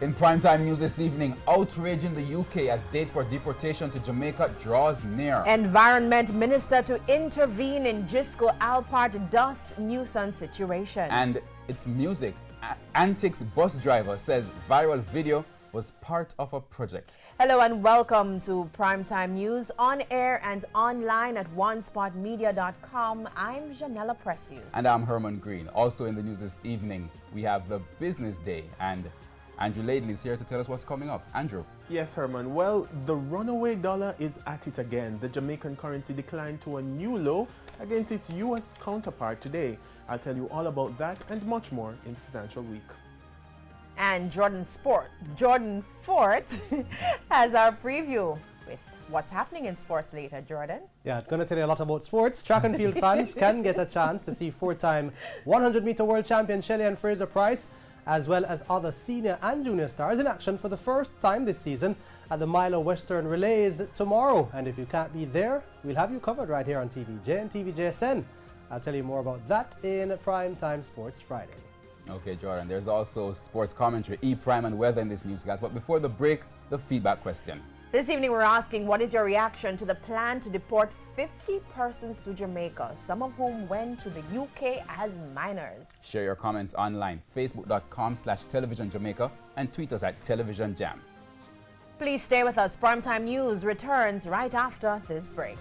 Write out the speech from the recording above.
In primetime news this evening, outrage in the UK as date for deportation to Jamaica draws near. Environment Minister to intervene in Gisco Alpart dust nuisance situation. And it's music. Antics bus driver says viral video was part of a project. Hello and welcome to Primetime News on air and online at onespotmedia.com. I'm Janella Precious. And I'm Herman Green. Also in the news this evening, we have the business day, and Andrew Laidley is here to tell us what's coming up. Andrew. Yes, Herman. Well, the runaway dollar is at it again. The Jamaican currency declined to a new low against its U.S. counterpart today. I'll tell you all about that and much more in Financial Week. And Jordan Fort has our preview with what's happening in sports later. Jordan? Yeah, going to tell you a lot about sports. Track and field fans can get a chance to see four-time 100-meter world champion Shelley and Fraser Price, as well as other senior and junior stars in action for the first time this season at the Milo Western Relays tomorrow. And if you can't be there, we'll have you covered right here on TVJ and TVJSN. I'll tell you more about that in Primetime Sports Friday. Okay, Jordan, there's also sports commentary, E-Prime and weather in this news, guys. But before the break, the feedback question. This evening we're asking, what is your reaction to the plan to deport 50 persons to Jamaica, some of whom went to the UK as minors? Share your comments online, facebook.com/televisionjamaica and tweet us at TelevisionJam. Please stay with us. Primetime News returns right after this break.